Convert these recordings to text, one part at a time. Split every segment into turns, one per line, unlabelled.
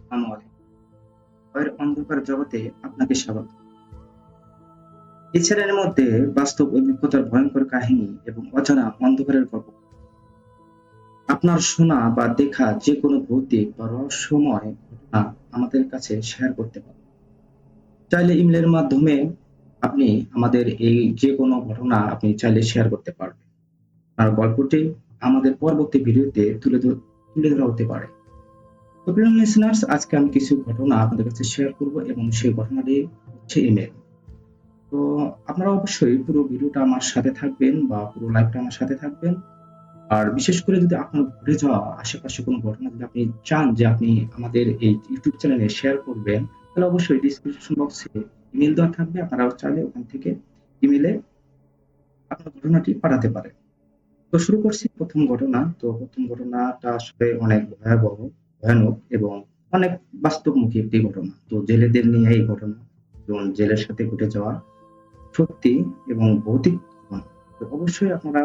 আসসালামু আলাইকুম। ভয়ের অন্ধকার জগতে আপনাকে স্বাগত। এই চ্যানেলের মধ্যে বাস্তব অভিজ্ঞতার ভয়ঙ্কর কাহিনী এবং অজানা অন্ধকারের গল্প। আপনার শোনা বা দেখা যে কোনো ভৌতিক বা রহস্যময় ঘটনা আমাদের কাছে শেয়ার করতে পারেন। চাইলে ইমেলের মাধ্যমে আপনি আমাদের এই যে কোনো ঘটনা আপনি চাইলে শেয়ার করতে পারবেন। আর গল্পটি আমাদের পরবর্তী ভিডিওতে তুলে ধরা হতে পারে। তো প্রিয় লিসেনার্স, আজকে আমি কিছু ঘটনা আপনাদের কাছে শেয়ার করব এবং সেই ঘটনাটি হচ্ছে ইমেল। তো আপনারা অবশ্যই পুরো ভিডিওটা আমার সাথে থাকবেন বা পুরো লাইভটা আমার সাথে থাকবেন। আর বিশেষ করে যদি আপনার ঘটে যাওয়া আশেপাশে কোনো ঘটনা যদি আপনি চান যে আপনি আমাদের এই ইউটিউব চ্যানেলে শেয়ার করবেন, তাহলে অবশ্যই ডিসক্রিপশন বক্সে ইমেল দেওয়া থাকবে। আপনারা চাইলে ওখান থেকে ইমেলে আপনার ঘটনাটি পাঠাতে পারেন। তো শুরু করছি প্রথম ঘটনা। তো প্রথম ঘটনাটা আসলে অনেক ভয়ানক এবং অনেক বাস্তবমুখী একটি ঘটনা। তো জেলেদের নিয়ে এই ঘটনা এবং জেলের সাথে ঘটে যাওয়া সত্যি এবং ভৌতিক ঘটনা। তো অবশ্যই আপনারা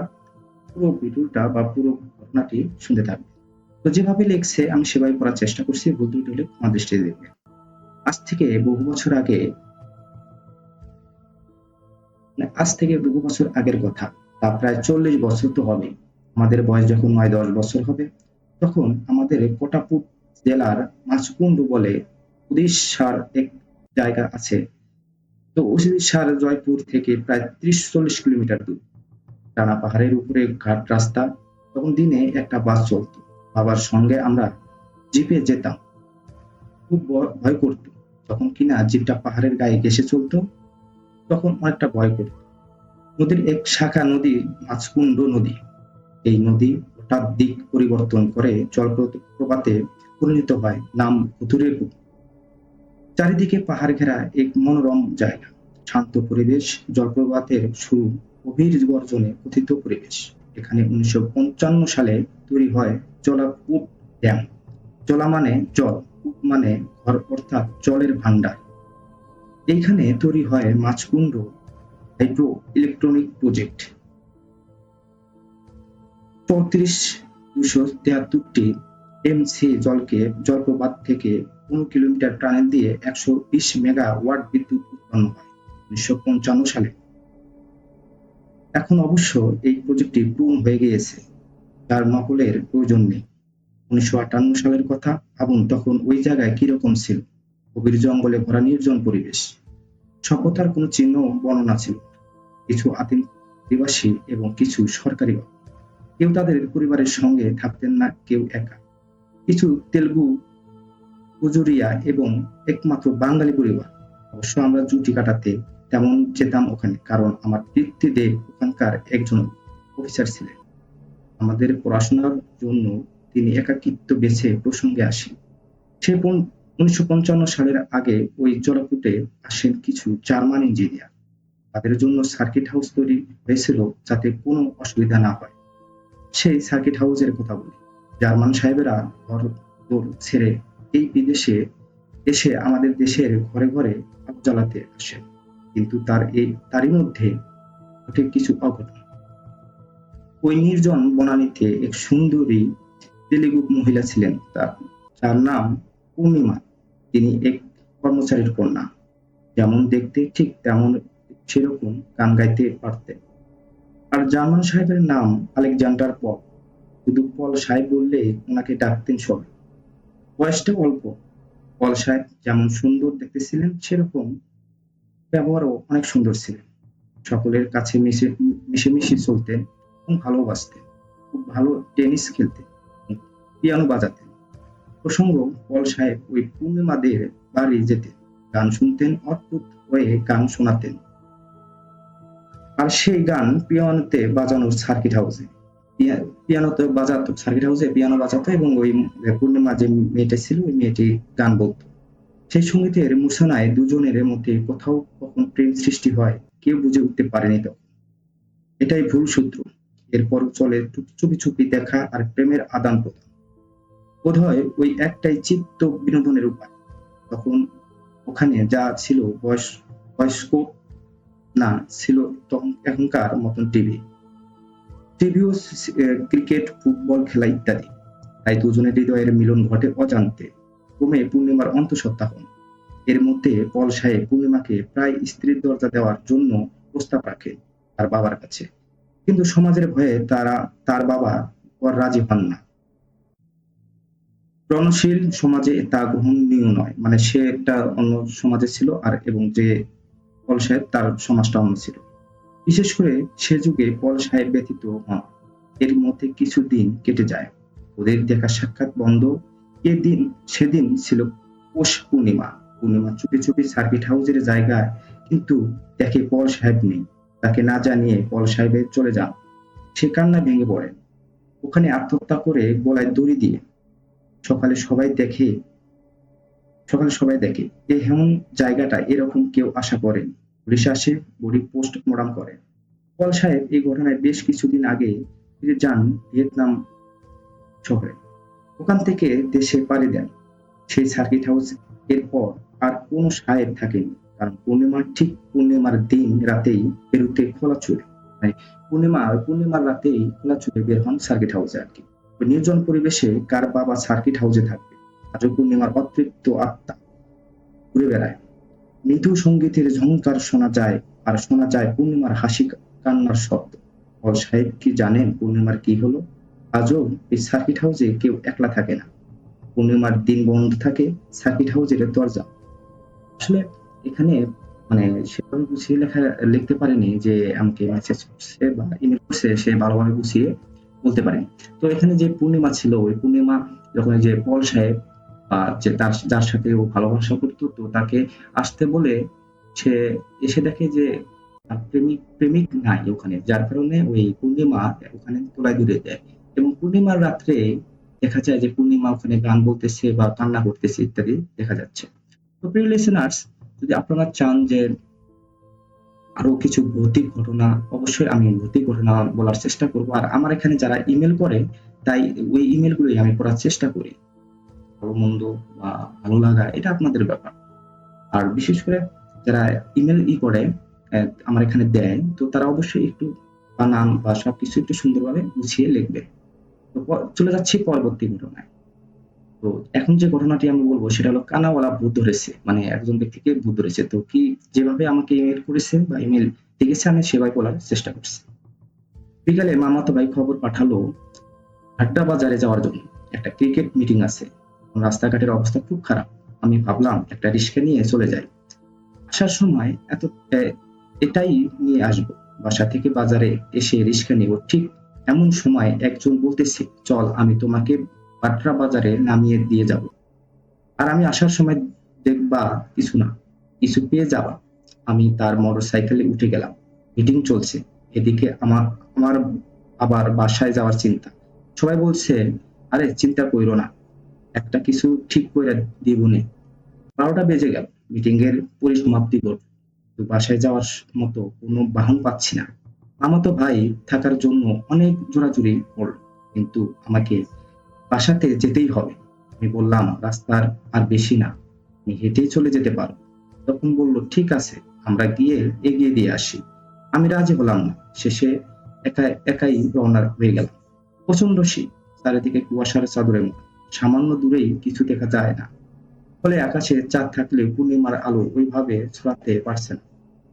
পুরো ভিডিওটা বা পুরো ঘটনাটি শুনতে থাকবেন। তো যেভাবে লিখছে আমি সেভাবে পড়ার চেষ্টা করছি, ভুল ত্রুটি হলে ক্ষমা দৃষ্টিতে দেখবেন। আজ থেকে বহু বছর আগের কথা। তা প্রায় 40 বছর তো হবে। আমাদের বয়স যখন 9-10 বছর হবে, তখন আমাদের কোটাপুট জেলার মাছকুন্ডু বলে উড়িষ্যার এক জায়গা আছে। তো উড়িষ্যার জয়পুর থেকে প্রায় 30-40 কিলোমিটার দূর। টানা পাহাড়ের উপরে ঘাট রাস্তা। তখন দিনে একটা বাস চলতো। বাবার সঙ্গে আমরা জিপে যেতাম। খুব ভয় করতো। যখন কিনা জিপটা পাহাড়ের গায়ে ঘেঁষে চলতো, তখন অনেকটা ভয় করতো। নদীর এক শাখা নদী মাছকুন্ড নদী। এই নদী হঠাৎ দিক পরিবর্তন করে জলপ্রপাতে পরিণত হয়, নাম ভুতুড়ে পুকুর। চারিদিকে পাহাড় ঘেরা এক মনোরম জায়গা। শান্ত পরিবেশ, জলপ্রপাতের সুর, গভীর গর্জনে কথিত পরিবেশ। এখানে 1955 সালে তৈরি হয় জলাপুট ড্যাম। জলা মানে জল, পুট মানে ঘর, অর্থাৎ জলের ভান্ডার। এইখানে তৈরি হয় মাছকুন্ড হাইড্রো ইলেকট্রনিক প্রজেক্ট। 34,273টি এমসি জলকে জলপ্রপাত থেকে 15 কিলোমিটার টানেল দিয়ে 120 মেগাওয়াট বিদ্যুৎ উৎপন্ন হয় 1955 সালে। এখন অবশ্য এই প্রজেক্টটি পূরণ হয়ে গিয়েছে, তার নকলের প্রয়োজন নেই। 1958 সালের কথা ভাবুন, তখন ওই জায়গায় কিরকম ছিল। গভীর জঙ্গলে ভরা নির্জন পরিবেশ। সভ্যতার কোনো চিহ্ন বর্ণনা ছিল। কিছু আদিবাসী এবং কিছু সরকারি বাবু। কেউ তাদের পরিবারের সঙ্গে থাকতেন না, কেউ একা। কিছু তেলুগু পুজুরিয়া এবং একমাত্র বাঙালি পরিবার। অবশ্য আমরা জুটি কাটাতে তেমন যেতাম ওখানে, কারণ আমার পিতৃদেব ওখানকার একজন অফিসার ছিলেন। আমাদের পড়াশোনার জন্য তিনি একাকিত্ব বেছে প্রসঙ্গে আসেন। সে 1955 সালের আগে ওই জলাপুটে আসেন কিছু জার্মান ইঞ্জিনিয়ার। তাদের জন্য সার্কিট হাউস তৈরি হয়েছিল যাতে কোনো অসুবিধা না হয়। সেই সার্কিট হাউসের কথা বলি। জার্মান সাহেবেরা ঘর-দোর ছেড়ে এই বিদেশে এসে আমাদের দেশের ঘরে ঘরে আলো জ্বালাতে আসেন। কিন্তু তারই মধ্যে ঘটে কিছু অঘটন। ওই নির্জন বনানীতে এক সুন্দরী তেলেগু মহিলা ছিলেন, যার নাম পূর্ণিমা। তিনি এক কর্মচারীর কন্যা। যেমন দেখতে ঠিক তেমন সেরকম গান গাইতে পারতেন। আর জার্মান সাহেবের নাম আলেকজান্ডার পল। শুধু পল সাহেব বললেই ওনাকে ডাকতেন সবাই। বয়সটা অল্প। পল সাহেব যেমন সুন্দর দেখতে ছিলেন, সেরকম ব্যবহারও অনেক সুন্দর ছিলেন। সকলের কাছে মিশেমিশে চলতেন এবং ভালোবাসতেন। খুব ভালো টেনিস খেলতেন, পিয়ানো বাজাতেন। প্রসঙ্গ, পল সাহেব ওই পূর্ণিমাদের বাড়ি যেতেন, গান শুনতেন, অদ্ভুত হয়ে গান শোনাতেন। আর সেই গান পিয়ানোতে বাজানো সার্কিট হাউসে। পিয়ানো বাজাতো এবং ওই পূর্ণিমা যে মেয়েটা ছিল ওই মেয়েটি গান বলতো। সেই সঙ্গীতের মূর্ছনায় দুজনের মধ্যে কোথাও কখন প্রেম সৃষ্টি হয় কেউ বুঝে উঠতে পারেনি তখন। এটাই ভুল সূত্র। এরপর চলে চুপি চুপি দেখা আর প্রেমের আদান প্রদান। বোধহয় ওই একটাই চিত্ত বিনোদনের উপায়। তখন ওখানে যা ছিল বয়স্কোপ না, ছিল তখন এখনকার মতন টিভিও, ক্রিকেট, ফুটবল খেলা ইত্যাদি। তাই দুজনের হৃদয়ের মিলন ঘটে অজান্তে। ক্রমে পূর্ণিমার অন্তঃসত্ত্বা হন। এর মধ্যে পল সাহেব পূর্ণিমাকে প্রায় স্ত্রীর দরজা দেওয়ার জন্য প্রস্তাব রাখে তার বাবার কাছে, কিন্তু সমাজের ভয়ে তার বাবা পর রাজি হন না। রণশীল সমাজে তা গ্রহণীয় নয়, মানে সে একটা অন্য সমাজে ছিল আর এবং যে পল সাহেব তার সমাজটা অন্য ছিল। বিশেষ করে সে যুগে পল সাহেব ব্যতীত হন। এর মধ্যে কিছুদিন কেটে যায়, ওদের দেখা সাক্ষাৎ বন্ধ। এদিন সেদিন ছিল পৌষ পূর্ণিমা। পূর্ণিমা চুপি চুপি সার্কিট হাউসের জায়গায়, কিন্তু দেখে পল সাহেব নেই। তাকে না জানিয়ে পল সাহেব চলে যান। সে কান্না ভেঙে পড়ে, ওখানে আত্মহত্যা করে গলায় দড়ি দিয়ে। সকালে সবাই দেখে এই এমন জায়গাটা এরকম কেউ আশা করেন। পুলিশ আসে, বডি পোস্টমর্টম করে। পল সাহেব এই ঘটনায় বেশ কিছুদিন আগে ফিরে যান ভিয়েতনাম শহরে। ওখান থেকে দেশে পাড়ি দেন। সেই সার্কিট হাউস এরপর আর কোনো সাহেব থাকেনি, কারণ পূর্ণিমার দিন রাতেই বেরোতে খোলা চুরে, মানে পূর্ণিমার রাতেই খোলা চুরে বের হন সার্কিট হাউসে আর কি। ওই নির্জন পরিবেশে কার বাবা সার্কিট হাউসে থাকবে? আজও পূর্ণিমার অতৃপ্ত আত্মা ঘুরে বেড়ায়। মৃদু সঙ্গীতের ঝংকার শোনা যায়, আর শোনা যায় পূর্ণিমার হাসি কান্নার শব্দ। পল সাহেব কি জানেন পূর্ণিমার কি হলো? আজও এই সার্কিট হাউসে কেউ একলা থাকে না। পূর্ণিমার দিন বন্ধ থাকে সার্কিট হাউসের দরজা। আসলে এখানে মানে সেভাবে গুছিয়ে লিখতে পারেনি যে আমাকে মেসেজ করছে বা ইমেল করছে, সে ভালোভাবে গুছিয়ে বলতে পারেনি। তো এখানে যে পূর্ণিমা ছিল, ওই পূর্ণিমা যখন যে পল সাহেব যে যার সাথে ও ভালোবাসা করতো, তো তাকে আসতে বলে সে এসে দেখে যে প্রেমিক নাই ওখানে, যার কারণে ওই পূর্ণিমা ওখানে তোলায় দূরে দেয়। এবং পূর্ণিমার রাত্রে দেখা যায় যে পূর্ণিমা ওখানে গান বলতেছে বা কান্না করতেছে ইত্যাদি দেখা যাচ্ছে। তো প্রিয় লিসেনার্স, যদি আপনারা চান যে আরো কিছু ভৌতিক ঘটনা, অবশ্যই আমি ভৌতিক ঘটনা বলার চেষ্টা করব। আর আমার এখানে যারা ইমেল করে, তাই ওই ইমেল গুলোই আমি পড়ার চেষ্টা করি। ভালো মন্দ বা ভালো লাগা এটা আপনাদের ব্যাপার। আর বিশেষ করে যারা ইমেল করে আমার এখানে দেয়, তো তারা অবশ্যই একটু বানান বা সবকিছু একটু সুন্দরভাবে গুছিয়ে লিখবে। তো চলে যাচ্ছি পরবর্তী ঘটনায়। তো এখন যে ঘটনাটি আমি বলবো সেটা হলো কানাওয়ালা ভূত ধরেছে, মানে একজন ব্যক্তিকে ভূত ধরেছে। তো কি যেভাবে আমাকে ইমেল করেছে বা ইমেল লিখেছে আমি সেভাবে বলার চেষ্টা করছি। বিকালে মামাতো ভাই খবর পাঠালো আড্ডা বাজারে যাওয়ার জন্য। একটা ক্রিকেট মিটিং আছে। রাস্তাঘাটের অবস্থা খুব খারাপ। আমি ভাবলাম একটা রিক্সা নিয়ে চলে যাই। আসার সময় এটাই নিয়ে আসবো। বাসা থেকে বাজারে এসে রিক্সা নিব, ঠিক এমন সময় একজন বলতেছে, চল আমি তোমাকে বাট্রা বাজারে নামিয়ে দিয়ে যাব। আর আমি আসার সময় দেখবা কিছু না, কিছু পেয়ে যাবা। আমি তার মোটর সাইকেলে উঠে গেলাম। মিটিং চলছে, এদিকে আমার আমার আবার বাসায় যাওয়ার চিন্তা। সবাই বলছে, আরে চিন্তা কইরো না, একটা কিছু ঠিক করে দিবনে। 12টা বেজে গেল, মিটিং এর পরিসমাপ্তি ঘটল। তো বাসায় যাওয়ার মতো কোনো বাহন পাচ্ছি না। মামাতো ভাই থাকার জন্য অনেক জোরাজুরি করল, কিন্তু আমাকে বাসাতে যেতেই হবে। আমি বললাম, রাস্তার আর বেশি না, আমি হেঁটেই চলে যেতে পারবো। তখন বলল, ঠিক আছে, আমরা গিয়ে এগিয়ে দিয়ে আসি। আমি রাজি হলাম না। শেষে একাই রওনা হয়ে গেলাম। প্রচন্ড শীত, চারিদিকে কুয়াশার চাদরে মুড়া। সামান্য দূরেই কিছু দেখা যায় না, ফলে আকাশে চাঁদ থাকলেও পূর্ণিমার আলো ওইভাবে ছড়াতে পারছে না।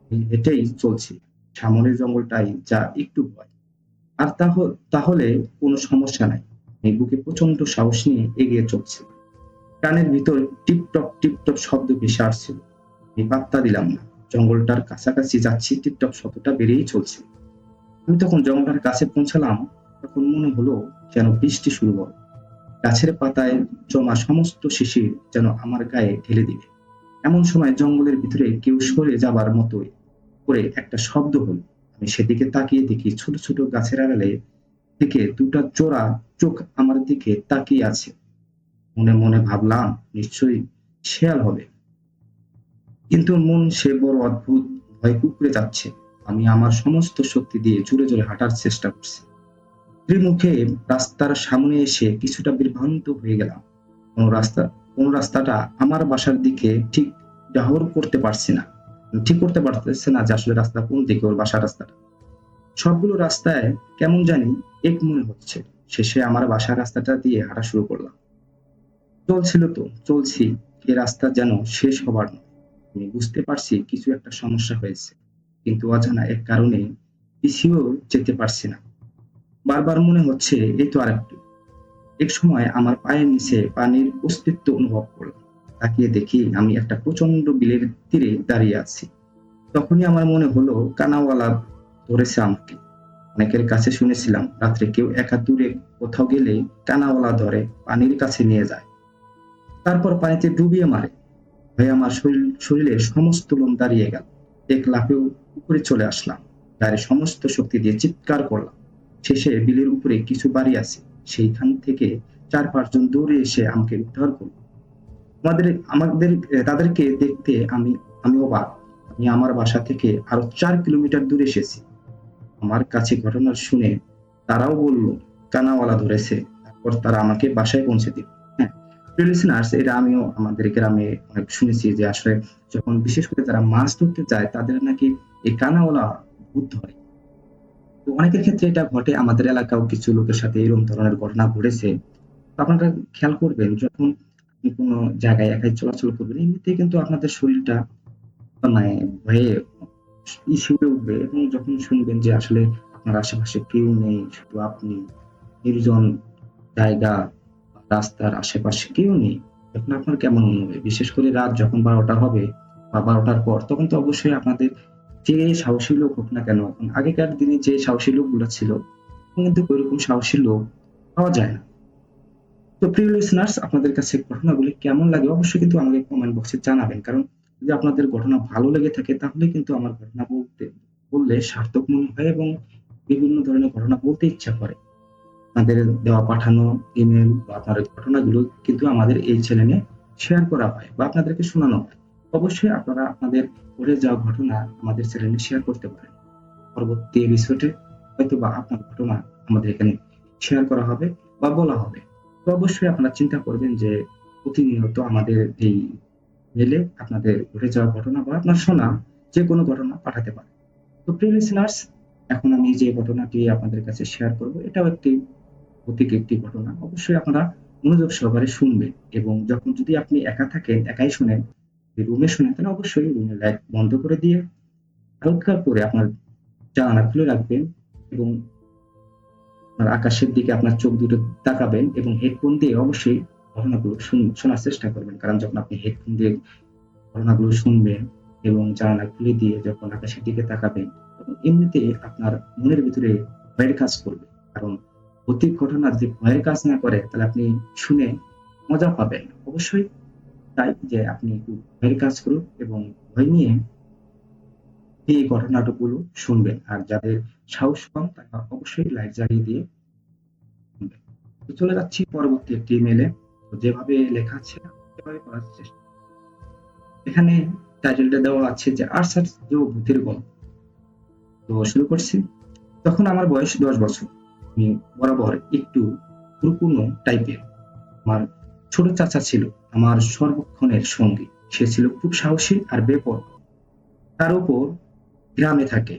আমি হেঁটেই চলছি, সামনের জঙ্গলটাই যা একটু ভয়। আর তাহলে কোনো সমস্যা নাই। আমি বুকে প্রচন্ড সাহস নিয়ে এগিয়ে চলছি। কানের ভিতর টিপটপ টিপটপ শব্দ ভেসে আসছিল। আমি পাত্তা দিলাম না। জঙ্গলটার কাছাকাছি যাচ্ছি, টিপটপ শব্দটা বেড়েই চলছে। আমি তখন জঙ্গলটার কাছে পৌঁছালাম, তখন মনে হলো যেন বৃষ্টি শুরু হলো। গাছের পাতায় জমা সমস্ত শিশির যেন আমার গায়ে ঢেলে দিবে। এমন সময় জঙ্গলের ভিতরে কেউ সরে যাবার মতো করে একটা শব্দ হলো। আমি সেদিকে তাকিয়ে দেখি ছোট ছোট গাছের আড়ালে থেকে দুটা চোরা চোখ আমার দিকে তাকিয়ে আছে। মনে মনে ভাবলাম, নিশ্চয়ই শেয়াল হবে। কিন্তু মন সে বড় অদ্ভুত, ভয় কুঁকড়ে যাচ্ছে। আমি আমার সমস্ত শক্তি দিয়ে জোরে জোরে হাঁটার চেষ্টা করছি। ত্রিমুখে রাস্তার সামনে এসে কিছুটা বিভ্রান্ত হয়ে গেলাম। কোন রাস্তাটা আমার বাসার দিকে ঠিক করতে পারতেছে না যে আসলে রাস্তা কোন দিকে, ওর বাসার রাস্তাটা। সবগুলো রাস্তায় কেমন জানি এক মনে হচ্ছে। শেষে আমার বাসার রাস্তাটা দিয়ে হাঁটা শুরু করলাম। চলছি, এ রাস্তা যেন শেষ হবার নয়। আমি বুঝতে পারছি কিছু একটা সমস্যা হয়েছে, কিন্তু অজানা এক কারণে পিছিয়েও যেতে পারছি না। বারবার মনে হচ্ছে এই তো আরেকটু। এক সময় আমার পায়ের নিচে পানির অস্তিত্ব অনুভব করলাম। তাকিয়ে দেখি আমি একটা প্রচন্ড বিলের তীরে দাঁড়িয়ে আছি। তখনই আমার মনে হলো কানাওয়ালা ধরেছে আমাকে। অনেকের কাছে শুনেছিলাম রাত্রে কেউ একা দূরে কোথাও গেলে কানাওয়ালা ধরে পানির কাছে নিয়ে যায়, তারপর পানিতে ডুবিয়ে মারে। ভয়ে আমার শরীরের সমস্ত লোম দাঁড়িয়ে গেল। এক লাফে উপরে চলে আসলাম, গায়ের সমস্ত শক্তি দিয়ে চিৎকার করলাম। শেষে বিলের উপরে কিছু বাড়ি আছে, সেইখান থেকে 4-5 জন দৌড়ে এসে আমাকে উদ্ধার করলো। আমাদের তাদেরকে দেখতে আমি অবাক। আমি আমার বাসা থেকে আরো 4 কিলোমিটার দূরে এসেছি। আমার কাছে ঘটনা শুনে তারাও বলল কানাওয়ালা ধরেছে। তারপর তারা আমাকে বাসায় পৌঁছে দিল। হ্যাঁ, প্রিয় লিসেনার্স, এটা আমিও আমাদের গ্রামে অনেক শুনেছি যে আসলে যখন বিশেষ করে যারা মাছ ধরতে যায় তাদের নাকি এই কানাওয়ালা ভূত ধরে। তো অনেকের ক্ষেত্রে এটা ঘটে, আমাদের এলাকাও কিছু লোকের সাথে এরকম ধরনের ঘটনা ঘটেছে। তো আপনারা খেয়াল করবেন যখন আপনি কোনো জায়গায় একাই চলাচল করবেন এমনিতেই কিন্তু আপনাদের শরীরটা মানে ভয়ে শিউরে উঠবে, এবং যখন শুনবেন যে আসলে আপনার আশেপাশে কেউ নেই, শুধু আপনি, নির্জন জায়গা, রাস্তার আশেপাশে কেউ নেই, তখন আপনার কেমন মনে হবে? বিশেষ করে রাত যখন 12টা হবে বা 12টার পর, তখন তো অবশ্যই আপনাদের যে সাহসী লোক হোক না কেন, এখন আগেকার দিনে যে সাহসী লোকগুলো ছিল এখন কিন্তু ওইরকম সাহসী লোক পাওয়া যায় না। তো প্রিয় লিসেনার্স, আপনাদের কাছে ঘটনাগুলি কেমন লাগে অবশ্যই কিন্তু আমাকে কমেন্ট বক্সে জানাবেন। কারণ যদি আপনাদের ঘটনা ভালো লেগে থাকে তাহলে কিন্তু আমার ঘটনা বললে সার্থক মনে হয় এবং বিভিন্ন ধরনের ঘটনা বলতে ইচ্ছা করে। আপনাদের দেওয়া পাঠানো ইমেল বা আপনার ঘটনাগুলো কিন্তু আমাদের এই চ্যানেলে শেয়ার করা হয় বা আপনাদেরকে শোনানো হয়। অবশ্যই আপনারা আপনাদের ঘটে যাওয়া ঘটনা আমাদের চ্যানেলে শেয়ার করতে পারেন। পরবর্তী এপিসোডে হয়তো বা আপনার ঘটনা আমাদের এখানে শেয়ার করা হবে বা বলা হবে। তো অবশ্যই আপনারা চিন্তা করবেন যে প্রতিনিয়ত আমাদের এই মেলে আপনাদের ঘটে যাওয়া ঘটনা বা আপনার শোনা যে কোনো ঘটনা পাঠাতে পারেন। তো প্রিয় লিসেনার্স, এখন আমি যে ঘটনাটি আপনাদের কাছে শেয়ার করব এটাও একটি ঘটনা। অবশ্যই আপনারা মনোযোগ সহকারে শুনবেন, এবং যখন যদি আপনি একা থাকেন, একাই শুনেন, রুমে শুনেন, তাহলে অবশ্যই রুমের লাইট বন্ধ করে দিয়ে হালকা করে আপনার জানালা খুলে রাখবেন এবং আপনার আকাশের দিকে আপনার চোখ দুটো তাকাবেন এবং হেডফোন দিয়ে অবশ্যই ঘটনাগুলো শোনার চেষ্টা করবেন। কারণ যখন আপনি হেডফোন দিয়ে ঘটনাগুলো শুনবেন এবং জানালা খুলে দিয়ে যখন আকাশের দিকে তাকাবেন, তখন এমনিতেই আপনার মনের ভিতরে ভয়ের কাজ করবে। কারণ ভৌতিক ঘটনা যদি ভয়ের কাজ না করে তাহলে আপনি শুনে মজা পাবেন। অবশ্যই তাই যে আপনি একটু ভয়ের কাজ করুন এবং ভয় নিয়ে এই ঘটনাগুলো শুনবেন। আর যাদের সাহস কম তারা অবশ্যই লাইট জ্বালিয়ে দিয়ে শুনবেন। তো চলে যাচ্ছি পরবর্তী একটি ইমেলে। তো যেভাবে লেখা আছে সেভাবে করার চেষ্টা। এখানে টাইটেলটা দেওয়া আছে যে আর্সার যে ভূতের গল্প। তো শুরু করছি। তখন আমার বয়স 10 বছর। আমি বরাবর একটু পুরুকুনো টাইপের। আমার ছোট চাচা ছিল আমার সর্বক্ষণের সঙ্গী। সে ছিল খুব সাহসী আর বেপরোয়া। তার উপর গ্রামে থাকে,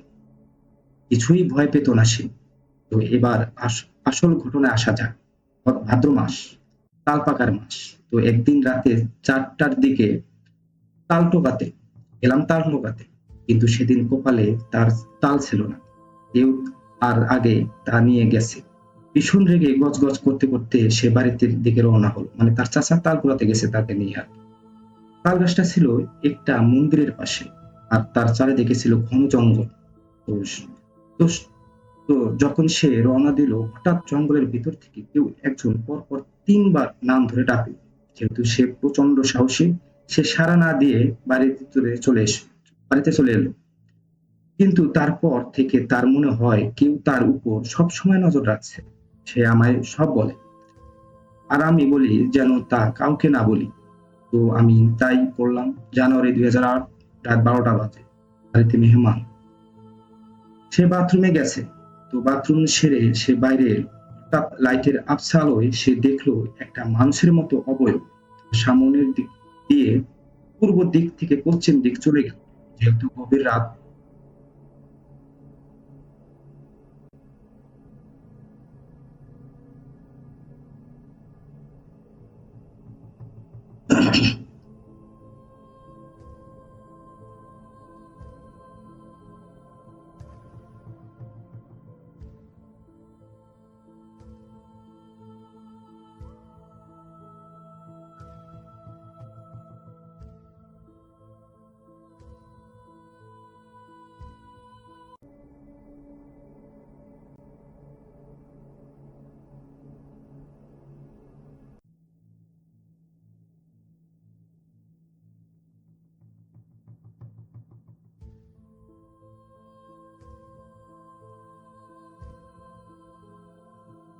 কিছুই ভয় পেত না সে। তো এবার আসল ঘটনায় আসা যাক। ভাদ্র মাস, তাল পাকার মাস। তো একদিন রাতে 4টার দিকে তাল টোকাতে গেলাম, তাল টোকাতে, কিন্তু সেদিন কপালে তার তাল ছিল না। কেউ আর আগে তা নিয়ে গেছে। ভীষণ রেগে গজগজ করতে করতে সে বাড়িতে দিকে রওনা হলো, মানে তার চাচা তাল কুড়াতে গেছে তাকে নিয়ে। আর তাল গাছটা ছিল একটা মন্দিরের পাশে, আর তার চারিদিকে ছিল ঘন জঙ্গল। তো তো তো যখন সে রওনা দিল, হঠাৎ জঙ্গলের ভিতর থেকে কেউ একজন পরপর 3বার নাম ধরে ডাকল। যেহেতু সে প্রচন্ড সাহসী, সে সাড়া না দিয়ে বাড়িতে চলে এলো। কিন্তু তারপর থেকে তার মনে হয় কেউ তার উপর সবসময় নজর রাখছে। সে আমায় সব বলে, আর আমি বলি যেন তা কাউকে না বলি। তো আমি তাই করলাম। জানুয়ারি 2008, রাত 12টা বাজে। বাড়িতে মেহমান, সে বাথরুমে গেছে। তো বাথরুম সেরে সে বাইরে এলো। হঠাৎ লাইটের আবছা আলোয় সে দেখলো একটা মানুষের মতো অবয়ব সামনের দিক দিয়ে পূর্ব দিক থেকে পশ্চিম দিক চলে গেল। যেহেতু গভীর রাত,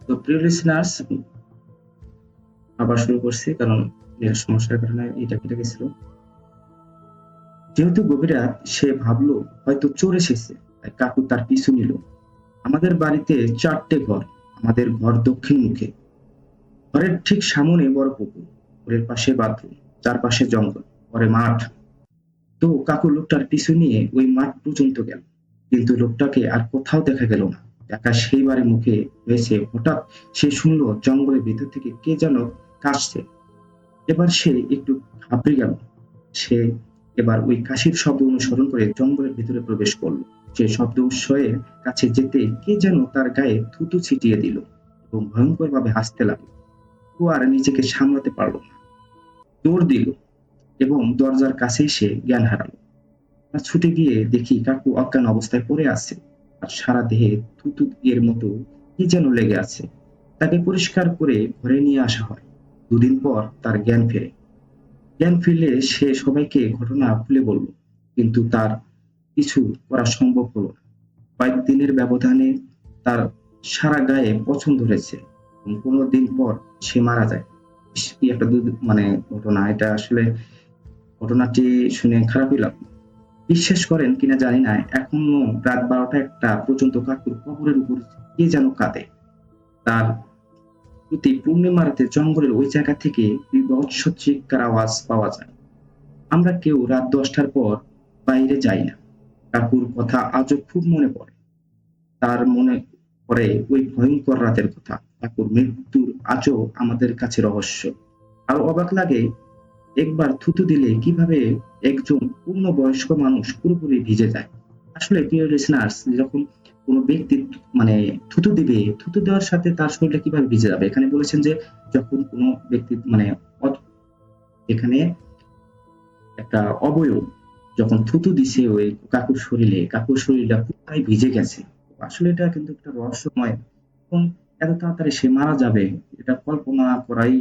তো প্রিয় লিসেনার্স, আবার শুরু করছি কারণ এর সমস্যার কারণে এটা কেটে গেছিল। যেহেতু গভীর রাত, সে ভাবলো হয়তো চোর এসেছে, তাই কাকু তার পিছু নিল। আমাদের বাড়িতে 4টে ঘর। আমাদের ঘর দক্ষিণ মুখে। ঘরের ঠিক সামনে বড় পুকুর, পুকুরের পাশে বাথরুম, চারপাশে জঙ্গল, পরে মাঠ। তো কাকু লোকটার পিছু নিয়ে ওই মাঠ পর্যন্ত গেল, কিন্তু লোকটাকে আর কোথাও দেখা গেল না। একা সেই বাড়ির মুখে হয়েছে, হঠাৎ সে শুনলো জঙ্গলের ভিতর থেকে কে যেন কাশছে। এবার সে একটু ঘাবড়ে গেল। সে এবার ওই কাশির শব্দ অনুসরণ করে জঙ্গলের ভিতরে প্রবেশ করলো। সে শব্দ উৎসের কাছে যেতে কে যেন তার গায়ে থুতু ছিটিয়ে দিল এবং ভয়ঙ্কর ভাবে হাসতে লাগলো। ও আর নিজেকে সামলাতে পারলো না, দৌড় দিল এবং দরজার কাছে এসে জ্ঞান হারালো। ছুটে গিয়ে দেখি কাকু অজ্ঞান অবস্থায় পড়ে আছে, আর সারা দেহে থুতু এর মতো কি যেন লেগে আছে। তাকে পরিষ্কার করে ঘরে নিয়ে আসা হয়। দুদিন পর তার জ্ঞান ফেরে। জ্ঞান ফিরলে সে সবাইকে ঘটনা খুলে বলল, কিন্তু তার কিছু করা সম্ভব হলো না। কয়েকদিনের ব্যবধানে তার সারা গায়ে পছন্দ ধরেছে এবং 15 দিন পর সে মারা যায়। ইস, কি একটা মানে ঘটনা এটা আসলে। ঘটনাটি শুনে খারাপই লাগলো। বিশ্বাস করেন কিনা জানি না, এখনো রাত 12টা 1টা পর্যন্ত কাকুর কবরের উপর কে যেন কাঁদে। তার প্রতি পূর্ণিমা রাতে জঙ্গলের ওই জায়গা থেকে বীভৎস চিৎকার আওয়াজ পাওয়া যায়। আমরা কেউ রাত 10টার পর বাইরে যাই না। কাকুর কথা আজও খুব মনে পড়ে। তার মনে পড়ে ওই ভয়ঙ্কর রাতের কথা। কাকুর মৃত্যুর আজও আমাদের কাছে রহস্য। আর অবাক লাগে, একবার থুতু দিলে কিভাবে একজন পূর্ণবয়স্ক মানুষ পুরোপুরি ভিজে যায়। আসলে প্রিয় লিসেনার্স, যখন কোনো ব্যক্তি মানে থুতু দিবে, থুতু দেওয়ার সাথে তার শরীরটা কিভাবে ভিজে যাবে? এখানে বলেছেন যে যখন কোনো ব্যক্তি মানে এখানে একটা অবয়ব যখন থুতু দিছে ওই কাকুর শরীরে, কাকুর শরীরটা পুরাই ভিজে গেছে। আসলে এটা কিন্তু একটা রহস্যময় এবং এত তাড়াতাড়ি সে মারা যাবে, এটা কল্পনা করাই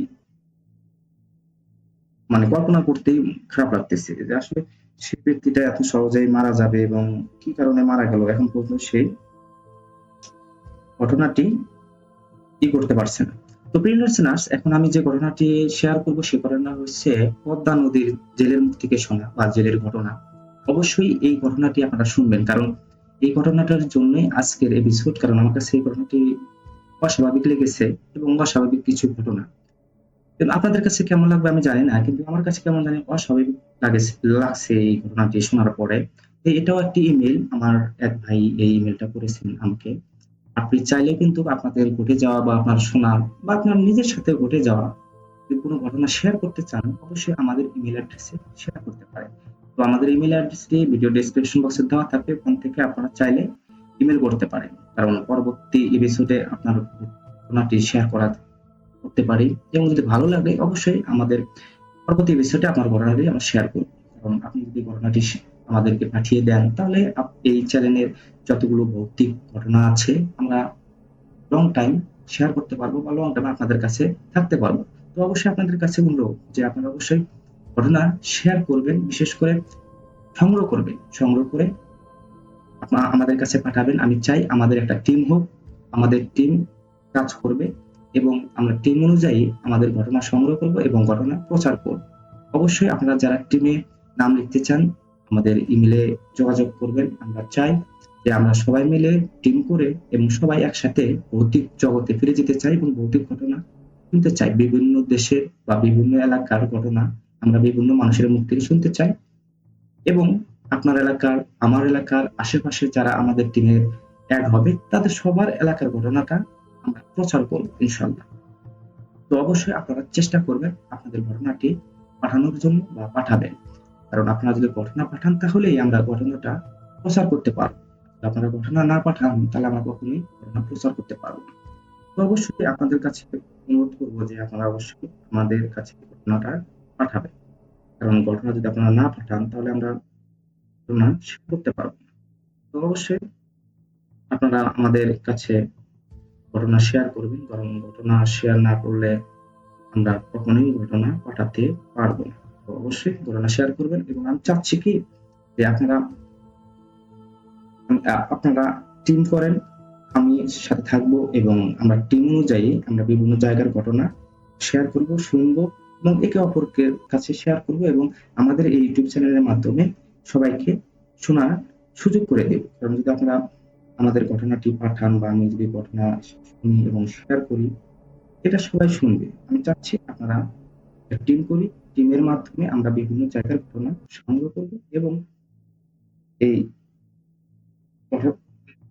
মানে কল্পনা করতেই খারাপ লাগতেছে যে আসলে সে ব্যক্তিটা এত সহজেই মারা যাবে এবং কি কারণে মারা গেল এখন পর্যন্ত সে ঘটনাটি কি করতে পারছে না। তো প্রিয় লিসেনার্স, এখন আমি যে ঘটনাটি শেয়ার করব সে ঘটনা হচ্ছে পদ্মা নদীর জেলের মুখ থেকে শোনা বা জেলের ঘটনা। অবশ্যই এই ঘটনাটি আপনারা শুনবেন, কারণ এই ঘটনাটার জন্যই আজকের এপিসোড, কারণ আমার কাছে এই ঘটনাটি অস্বাভাবিক লেগেছে এবং অস্বাভাবিক কিছু ঘটনা। কিন্তু আপনাদের কাছে কেমন লাগবে আমি জানি না, কিন্তু আমার কাছে কেমন জানি অস্বাভাবিক লাগছে এই ঘটনাটি শোনার পরে। এটাও একটি ইমেল, আমার এক ভাই এই ইমেলটা করেছেন আমাকে। আপনি চাইলে কিন্তু আপনাদের ঘটে যাওয়া বা আপনার শোনা বা আপনার নিজের সাথে ঘটে যাওয়া যদি কোনো ঘটনা শেয়ার করতে চান, অবশ্যই আমাদের ইমেল অ্যাড্রেসে শেয়ার করতে পারেন। তো আমাদের ইমেল অ্যাড্রেসটি ভিডিও ডেসক্রিপশন বক্সে দেওয়া থাকবে, ওখান থেকে আপনারা চাইলে ইমেল করতে পারেন, কারণ পরবর্তী এপিসোডে আপনার ঘটনাটি শেয়ার করতে পারি। এবং যদি ভালো লাগে অবশ্যই আমাদের পরবর্তী এপিসোডে আপনার ঘটনাটি আমরা শেয়ার করব। কারণ আপনি যদি ঘটনাটি আমাদেরকে পাঠিয়ে দেন, তাহলে এই চ্যানেলের যতগুলো ভৌতিক ঘটনা আছে আমরা লং টাইম শেয়ার করতে পারবো বা লং টাইম আপনাদের কাছে থাকতে পারবো। তো অবশ্যই আপনাদের কাছে অনুরোধ যে আপনারা অবশ্যই ঘটনা শেয়ার করবেন, বিশেষ করে সংগ্রহ করবেন, সংগ্রহ করে আমাদের কাছে পাঠাবেন। আমি চাই আমাদের একটা টিম হোক, আমাদের টিম কাজ করবে এবং আমরা টিম অনুযায়ী আমাদের ঘটনা সংগ্রহ করব এবং ঘটনা প্রচার করব। অবশ্যই আপনারা যারা টিমে নাম লিখতে চান আমাদের ইমেলে যোগাযোগ করবেন। আমরা চাই যে আমরা সবাই মিলে টিম করে এবং সবাই একসাথে ভৌতিক জগতে ফিরে যেতে চাই এবং ভৌতিক ঘটনা শুনতে চাই। বিভিন্ন দেশের বা বিভিন্ন এলাকার ঘটনা আমরা বিভিন্ন মানুষের মুখ থেকে শুনতে চাই এবং আপনার এলাকার, আমার এলাকার আশেপাশে যারা আমাদের টিমে অ্যাড হবে তাদের সবার এলাকার ঘটনাটা আমরা প্রচার করব ইনশাল্লাহ। তো অবশ্যই আপনারা চেষ্টা করবেন আপনাদের ঘটনাটি পাঠানোর জন্য বা পাঠাবেন, কারণ আপনারা যদি ঘটনা পাঠান তাহলেই আমরা ঘটনাটা প্রচার করতে পারবো। আপনারা ঘটনা না পাঠান তাহলে আমরা কখনোই ঘটনা প্রচার করতে পারবো না। তো অবশ্যই আপনাদের কাছে অনুরোধ করবো যে আপনারা অবশ্যই আমাদের কাছে ঘটনাটা পাঠাবেন, কারণ ঘটনা যদি আপনারা না পাঠান তাহলে আমরা ঘটনা শেয়ার করতে পারবো না। তো অবশ্যই আপনারা আমাদের কাছে ঘটনা শেয়ার করবেন, কারণ ঘটনা শেয়ার না করলে আমরা কখনোই ঘটনা পাঠাতে পারবো না। তো অবশ্যই ঘটনা শেয়ার করবেন এবং আমি চাচ্ছি কি যে আপনারা টিম করেন, আমি সাথে থাকবো এবং আমরা টিম অনুযায়ী আমরা বিভিন্ন জায়গার ঘটনা শেয়ার করব, শুনবো এবং একে অপরকে কাছে শেয়ার করব এবং আমাদের এই ইউটিউব চ্যানেলের মাধ্যমে সবাইকে শোনার সুযোগ করে দেব। কারণ যদি আপনারা আমাদের ঘটনাটি পাঠান বা আমি যদি ঘটনা শুনি এবং শেয়ার করি, এটা সবাই শুনবে। আমি চাচ্ছি আপনারা টিম করি, টিমের মাধ্যমে আমরা বিভিন্ন জায়গার ঘটনা সংগ্রহ করব এবং এই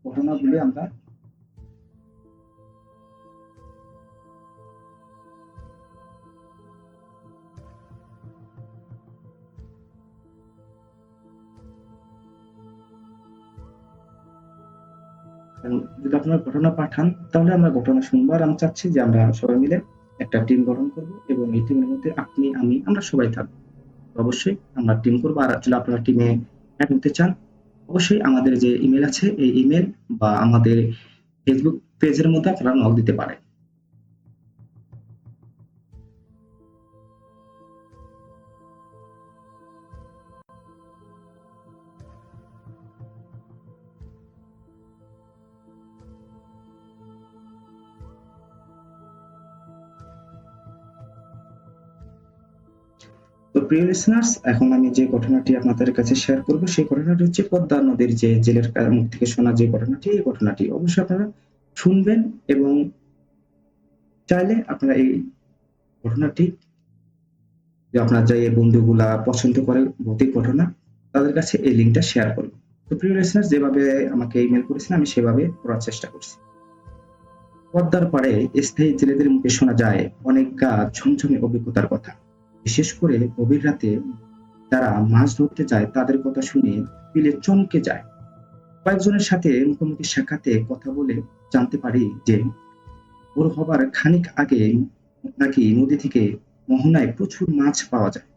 ঘটনাগুলি আমরা যদি আপনারা ঘটনা পাঠান তাহলে আমরা ঘটনা শুনবো। আর আমি চাচ্ছি যে আমরা সবাই মিলে একটা টিম গঠন করব এবং এই টিমের মধ্যে আপনি আমি আমরা সবাই থাকবো। অবশ্যই আমরা টিম করবো। আর যদি আপনারা টিমে অ্যাড হতে চান, অবশ্যই আমাদের যে ইমেল আছে এই ইমেল বা আমাদের ফেসবুক পেজের মধ্যে আপনারা নক দিতে পারেন। তো প্রিয় লিসনার্স, এখন আমি যে ঘটনাটি আপনাদের কাছে শেয়ার করব সেই ঘটনাটি হচ্ছে পদ্মা নদীর যে জেলের মুখ থেকে শোনা যে ঘটনাটি, এই ঘটনাটি অবশ্যই আপনারা শুনবেন এবং চাইলে আপনারা এই ঘটনাটি যে আপনার যে বন্ধুগুলা পছন্দ করে ভৌতিক ঘটনা তাদের কাছে এই লিঙ্কটা শেয়ার করুন। তো প্রিয় লিসনার্স, যেভাবে আমাকে ইমেল করেছেন আমি সেভাবে পড়ার চেষ্টা করছি। পদ্মার পাড়ে স্থায়ী জেলেদের মুখে শোনা যায় অনেক গা ছমছমে অভিজ্ঞতার কথা। বিশেষ করে গভীর রাতে যারা মাছ ধরতে যায় তাদের কথা শুনে পিলে চমকে যায়। কয়েকজনের সাথে মুখোমুখি সাক্ষাতে কথা বলে জানতে পারি যে ভোর হবার খানিক আগে নাকি নদী থেকে মোহনায় প্রচুর মাছ পাওয়া যায়।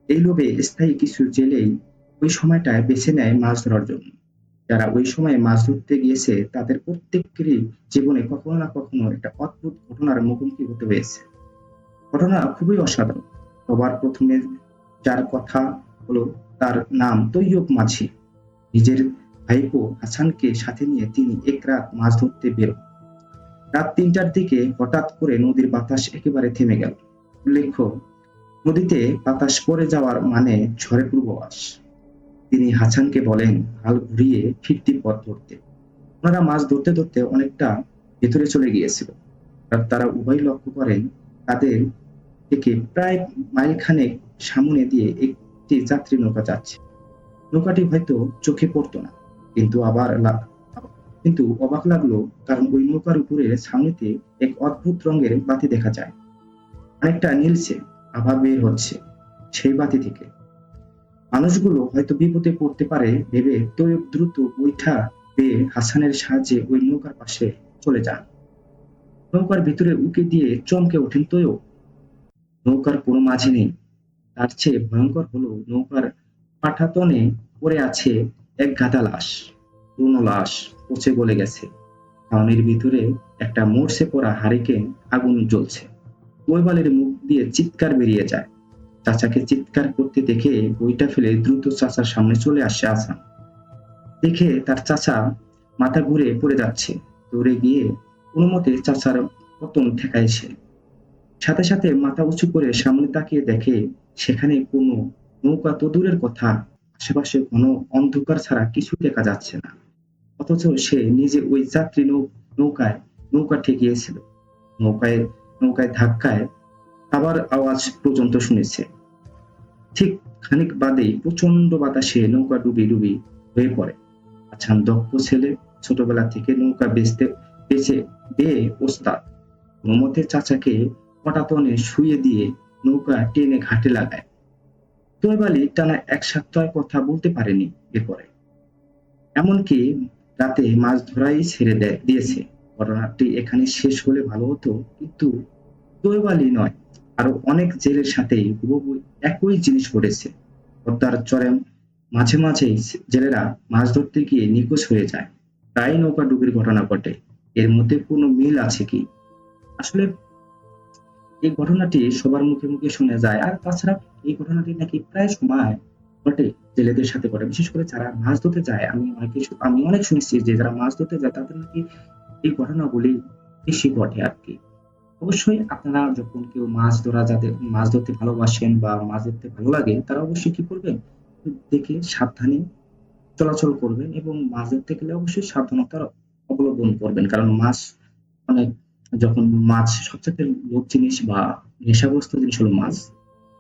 এই লোভে স্থায়ী কিছু জেলেই ওই সময়টায় বেছে নেয় মাছ ধরার জন্য। যারা ওই সময়ে মাছ ধরতে গিয়েছে তাদের প্রত্যেকেরই জীবনে কখনো না কখনো একটা অদ্ভুত ঘটনার মুখোমুখি হতে হয়েছে। ঘটনা খুবই অসাধারণ। সবার প্রথমে যার কথা হলো তার নাম তৈয়ব মাঝি। নিজের ভাইপো হাসানকে সাথে নিয়ে তিনি এক রাত মাছ ধরতে বের হন। রাত ৩টার দিকে হঠাৎ করে নদীর বাতাস একেবারে থেমে গেল। উল্লেখ্য, নদীতে বাতাস পড়ে যাওয়ার মানে ঝড়ের পূর্বাভাস। তিনি হাসানকে বলেন হাল ঘুরিয়ে ফিরতি পথ ধরতে। ওনারা মাছ ধরতে ধরতে অনেকটা ভেতরে চলে গিয়েছিল। আর তারা উভয় লক্ষ্য করেন তাদের থেকে প্রায় মাইল খানেক সামনে দিয়ে একটি যাত্রী নৌকা যাচ্ছে। নৌকাটি হয়তো চোখে পড়তো না, কিন্তু কিন্তু অবাক লাগলো, কারণ ওই নৌকার উপরে ছাউনিতে এক অদ্ভুত রঙের বাতি দেখা যায়। অনেকটা নীলচে আভা বের হচ্ছে সেই বাতি থেকে। মানুষগুলো হয়তো বিপদে পড়তে পারে ভেবে তৈয়ব দ্রুত বৈঠা পেয়ে হাসানের সাহায্যে ওই নৌকার পাশে চলে যান। নৌকার ভিতরে উঁকি দিয়ে চমকে ওঠেন তৈয়ব। নৌকার কোনো মাঝি নেই। তার চেয়ে ভয়ঙ্কর হলো নৌকার পাটাতনে পড়ে আছে এক গাদা লাশ। পুরনো লাশ, পচে গলে গেছে। ছাউনির ভিতরে একটা মরচে পড়া হারিকেন আগুন জ্বলছে। কৈবালের মুখ দিয়ে চিৎকার বেরিয়ে যায়। চাচাকে চিৎকার করতে দেখে বইটা ফেলে দ্রুত চাচার সামনে চলে আসে আসান। দেখে তার চাচা মাথা ঘুরে পড়ে যাচ্ছে। দৌড়ে গিয়ে কোনো মতে চাচার পতন ঠেকায় সে। সাথে সাথে মাথা উঁচু করে সামনে তাকিয়ে দেখে সেখানে কোনো নৌকা তো দূরের কথা, আশেপাশে ঘন অন্ধকার ছাড়া কিছু দেখা যাচ্ছে না। অথচ সে নিজে ওই যাত্রী নৌকায় নৌকা ঠেকিয়েছিল। নৌকায় নৌকায় ধাক্কায় আবার আওয়াজ পর্যন্ত শুনেছে। ঠিক খানিক বাদেই প্রচন্ড বাতাসে নৌকা ডুবি ডুবি হয়ে পড়ে। আচ্ছা, দক্ষ ছেলে, ছোটবেলা থেকে নৌকা বেচে বেয়ে ওস্তাদ। কোনোমতে চাচাকে পটাতনে শুইয়ে দিয়ে নৌকা টেনে ঘাটে লাগায়। তৈব আলী টানা ১ সপ্তাহ কথা বলতে পারেনি এরপরে। এমনকি রাতে মাছ ধরাই ছেড়ে দিয়েছে। ঘটনাটি এখানে শেষ হলে ভালো হতো, কিন্তু তৈব আলী নয়, আরো অনেক জেলের সাথেই হুবহু একই জিনিস ঘটেছে। পদ্মার চরে মাঝে মাঝেই জেলেরা মাছ ধরতে গিয়ে নিখোঁজ হয়ে যায়। প্রায় নৌকা ডুবির ঘটনা ঘটে। এর মধ্যে কোনো মিল আছে কি? আসলে এই ঘটনাটি সবার মুখে মুখে শোনা যায়। আর তাছাড়া এই ঘটনাটি নাকি প্রায় সময় ঘটে জেলেদের সাথে ঘটে, বিশেষ করে যারা মাছ ধরতে যায়। আমি অনেক শুনেছি যে যারা মাছ ধরতে যায় তাদের নাকি এই ঘটনাগুলি বেশি ঘটে আর কি। অবশ্যই আপনারা যখন কেউ মাছ ধরা, যাদের মাছ ধরতে ভালোবাসেন বা মাছ ধরতে ভালো লাগে, তারা অবশ্যই কি করবেন, দেখে সাবধানে চলাচল করবেন এবং মাছ ধরতে গেলে অবশ্যই সাবধানতার অবলম্বন করবেন। কারণ মাছ অনেক, যখন মাছ সবচেয়ে লোভ জিনিস বা নেশাগ্রস্ত জিনিস হলো মাছ।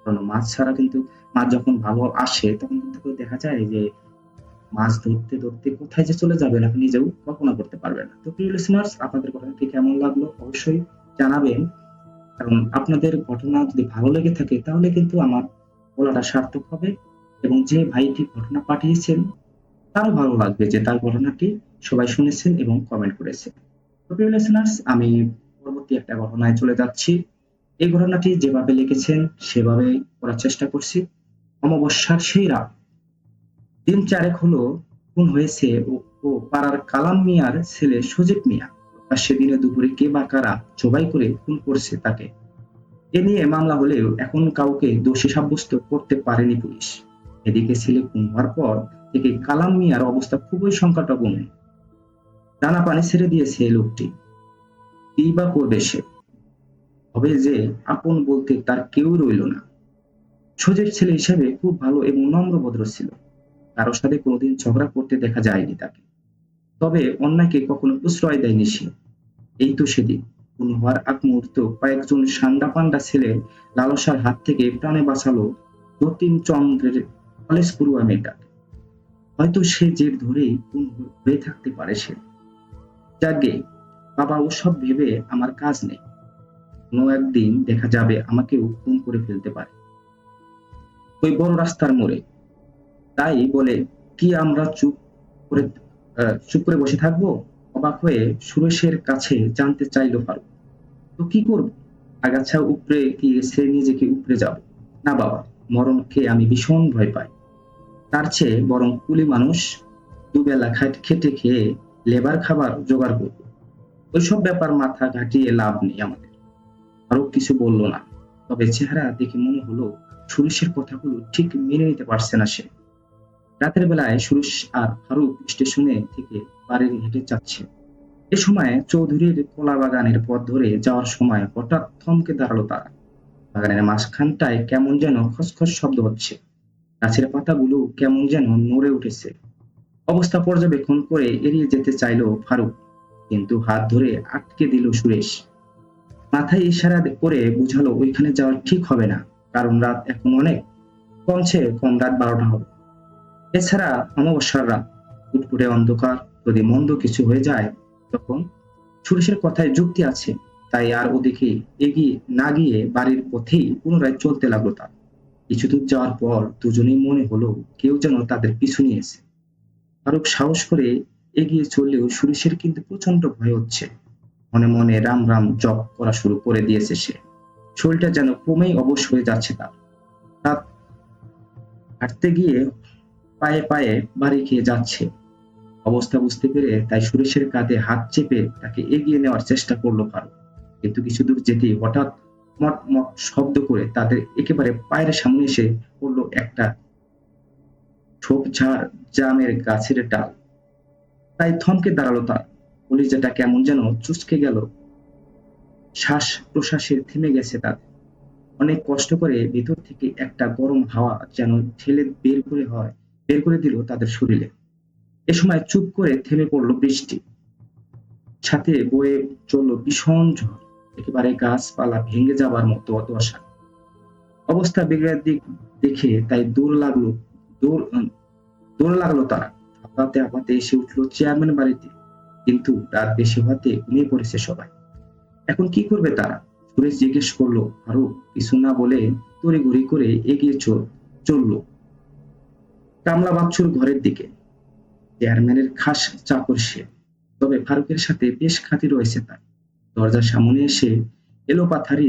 কারণ মাছ ছাড়া কিন্তু, মাছ যখন ভালো আসে তখন কিন্তু দেখা যায় যে মাছ ধরতে ধরতে কোথায় যে চলে যাবেন আপনি নিজেও কল্পনা করতে পারবেন না। তো প্রিয় লিসেনার্স, আপনাদের ঘটনাটি কেমন লাগলো অবশ্যই জানাবেন। কারণ আপনাদের ঘটনা যদি ভালো লেগে থাকে তাহলে কিন্তু আমার বলাটা সার্থক হবে, এবং যে ভাইটি ঘটনা পাঠিয়েছেন তারও ভালো লাগবে যে তার ঘটনাটি সবাই শুনেছেন এবং কমেন্ট করেছেন। তো প্রিয় লিসেনার্স, আমি পরবর্তী একটা ঘটনায় চলে যাচ্ছি। এই ঘটনাটি যেভাবে লিখেছেন সেভাবে করার চেষ্টা করছি। অমাবস্যার সেই রাত, দিন চারেক হলো খুন হয়েছে ও পাড়ার কালাম মিয়ার ছেলে সজীব মিয়া। আর সেদিনে দুপুরে কে বা কারা জবাই করে খুন করছে তাকে, এ নিয়ে মামলা হলেও এখন কাউকে দোষী সাব্যস্ত করতে পারেনি পুলিশ। এদিকে ছেলে খুন হওয়ার পর থেকে কালাম মিয়ার অবস্থা খুবই সংকটাপন্ন। টানা পানি ছেড়ে দিয়েছে এই লোকটি। কি বা করবে সে? হবে যে আপন বলতে তার কেউ রইল না। সজীব ছেলে হিসেবে খুব ভালো এবং নম্র-ভদ্র ছিল। কারোর সাথে কোনোদিন ঝগড়া করতে দেখা যায়নি তাকে। তবে অন্যায়কে কখনো প্রশ্রয় দেয়নি সে। এই তো সেদিন খুন হওয়ার আগ মুহূর্ত কয়েকজন সান্ডা-পান্ডা ছেলের লালসার হাত থেকে প্রাণে বাঁচালো যতীন চন্দ্রের কলেজ পড়ুয়া মেয়েটাকে। হয়তো সে জেদ ধরেই খুন হয়ে থাকতে পারে সে। যাকগে, বাবা ওসব ভেবে আমার কাজ নেই। কোনো একদিন দেখা যাবে আমাকেও খুন করে ফেলতে পারে ওই বড় রাস্তার মোড়ে। তাই বলে কি আমরা চুপ করে বসে থাকবো? অবাক হয়ে সুরেশের কাছে জানতে চাইল ফারুক। তো কি করব? আগাছা উপড়ে কি সে নিজেকে উপড়ে যাব? না বাবা, মরণকে আমি ভীষণ ভয় পাই। তার চেয়ে বরং কুলি মানুষ, দুবেলা খেটে খেয়ে লেবার খাবার জোগাড় করব। ওইসব ব্যাপার মাথা ঘাটিয়ে লাভ নেই আমাদের। ফারুক কিছু বলল না, তবে চেহারা দেখে মনে হলো সুরেশের কথাগুলো ঠিক মেনে নিতে পারছে না সে। রাতের বেলায় সুরেশ আর ফারুক স্টেশনে থেকে বাড়ি হেঁটে যাচ্ছে। এ সময় চৌধুরীর কলা বাগানের পথ ধরে যাওয়ার সময় হঠাৎ থমকে দাঁড়ালো তারা। বাগানের মাঝখানটায় কেমন যেন খসখস শব্দ হচ্ছে। গাছের পাতাগুলো কেমন যেন নড়ে উঠেছে। অবস্থা পর্যবেক্ষণ করে এড়িয়ে যেতে চাইল ফারুক, কিন্তু হাত ধরে আটকে দিল সুরেশ। মাথায় ইশারা করে বুঝালো ওইখানে যাওয়া ঠিক হবে না, কারণ রাত এখন অনেক, কমছে কম রাত 12টা হবে। এছাড়া অমাবস্যার রাত, ফুটফুটে অন্ধকার, যদি মন্দ কিছু হয়ে যায় তখন। সুরেশের কথায় যুক্তি আছে, তাই আর ওদিকে এগিয়ে না গিয়ে বাড়ির পথেই পুনরায় চলতে লাগলো তার। কিছু দূর যাওয়ার পর দুজনেই মনে হলো কেউ যেন তাদের পিছু নিয়েছে। ফারুক সাহস করে এগিয়ে চললেও সুরেশের কিন্তু প্রচন্ড ভয় হচ্ছে। মনে মনে রাম রাম জপ করা শুরু করে দিয়েছে সে। শরীরটা যেন ক্রমেই অবশ হয়ে যাচ্ছে তার। রাত হাঁটতে গিয়ে পায়ে পায়ে বাড়ি খেয়ে যাচ্ছে। অবস্থা বুঝতে পেরে তাই সুরেশের কাঁধে হাত চেপে তাকে এগিয়ে নেওয়ার চেষ্টা করলো ফারুক। কিন্তু কিছু দূর যেতেই হঠাৎ মট মট শব্দ করে তাদের একেবারে পায়ের সামনে এসে পড়লো একটা ঝোপঝাড় জামের গাছের ডাল। তাই থমকে দাঁড়ালো তার। কলিজাটা কেমন যেন চুচকে গেল। শ্বাস প্রশ্বাসে থেমে গেছে তাদের। অনেক কষ্ট করে ভেতর থেকে একটা গরম হাওয়া যেন ঠেলে বের করে দিল তাদের শরীরে। এ সময় চুপ করে থেমে পড়লো বৃষ্টি। সাথে বয়ে চলল ভীষণ ঝড়। একেবারে গাছপালা ভেঙে যাবার মতো দশা। অবস্থা বিগড়ার দিক দেখে তাই দৌড় দৌড় লাগলো তারা। হাঁপাতে হাঁপাতে এসে উঠলো চেয়ারম্যান বাড়িতে। কিন্তু রাত বেশি হওয়াতে ঘুমিয়ে পড়েছে সবাই। এখন কি করবে তারা? সুরেশ জিজ্ঞেস করলো। ফারুক কিছু না বলে তড়িঘড়ি করে এগিয়ে চলল কামলা বাচ্চুর ঘরের দিকে। চেয়ারম্যানের খাস চাকর সে, তবে ফারুকের সাথে বেশ খাতির রয়েছে তার। দরজার সামনে এসে এলোপাথারি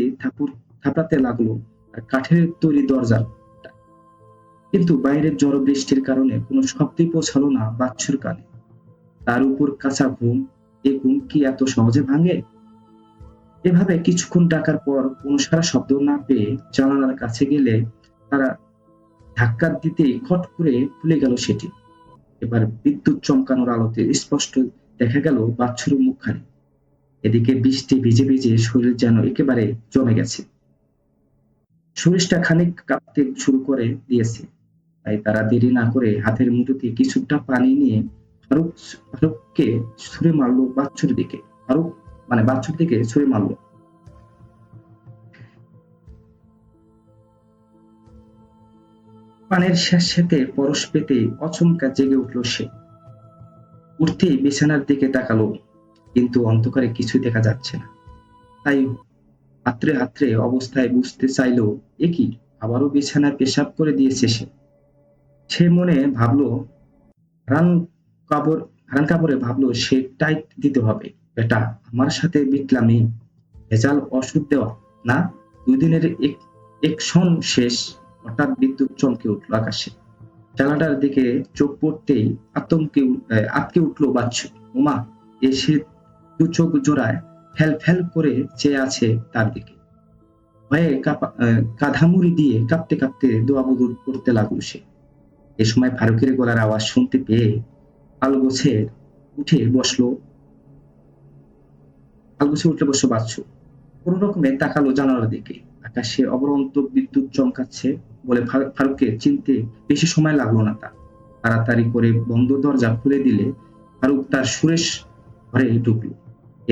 থাপড়াতে লাগলো আর কাঠের তৈরি দরজাটা। কিন্তু বাইরের ঝড় বৃষ্টির কারণে কোনো শব্দই পৌঁছালো না বাচ্চুর কানে। তার উপর কাঁচা ঘুম, এ ঘুম কি এত সহজে ভাঙে? এভাবে কিছুক্ষণ ডাকার পর কোনো সাড়া শব্দ না পেয়ে জানালার কাছে গেলে তারা ধাক্কা দিতেই খট করে খুলে গেল সেটি। এবার বিদ্যুৎ চমকানোর আলোতে স্পষ্ট দেখা গেল বাচ্চুর মুখখানি। এদিকে বৃষ্টি ভিজে ভিজে শরীর যেন একেবারে জমে গেছে। শরীরটা খানিক কাঁপতে শুরু করে দিয়েছে। তাই তারা দেরি না করে হাতের মুঠোতে কিছুটা পানি নিয়ে ফারুক ফারুককে ছুঁড়ে মারলো বাচ্চুর দিকে। ফারুক মানে বাচ্চুর দিকে ছুঁড়ে মারলো। পানের স্যাঁতসেঁতে পরশ পেতে আচমকা জেগে উঠল সে। উঠতেই বিছানার দিকে তাকালো, কিন্তু অন্ধকারে কিছু দেখা যাচ্ছে না। তাই আত্রে আত্রে অবস্থায় বুঝতে চাইলো এ কি, আবারও বিছানায় পেশাব করে দিয়েছে সে। সে মনে ভাবলো, হারান কাপড় হারান কাপড়ে ভাবলো সে টাইট দিতে হবে। বেটা, আমার সাথে বিটলামি, ভেজাল ওষুধ দেওয়া না। 2 দিনের একশন শেষ। হঠাৎ বিদ্যুৎ চমকে উঠল আকাশে। জানালাটার দিকে চোখ পড়তেই আঁতকে উঠল বাচ্চু। ওমা! এসে 2 চোখ জোড়ায় ফ্যাল ফ্যাল করে চেয়ে আছে তার দিকে। ভয়ে কাঁধামুড়ি দিয়ে কাঁপতে কাঁপতে দোয়াবুদুর করতে লাগলো সে। এ সময় ফারুকের গলার আওয়াজ শুনতে পেয়ে আলগোছে উঠে বসলো আলগোছে উঠে বসলো বাচ্চু। কোন রকমে তাকালো জানালার দিকে। আকাশে অবরন্ত বিদ্যুৎ চমকাচ্ছে বলে ফারুককে চিনতে বেশি সময় লাগলো না তার। তাড়াতাড়ি করে বন্ধ দরজা খুলে দিলে ফারুক তার সুরেশ ঘরে ঢুকলো।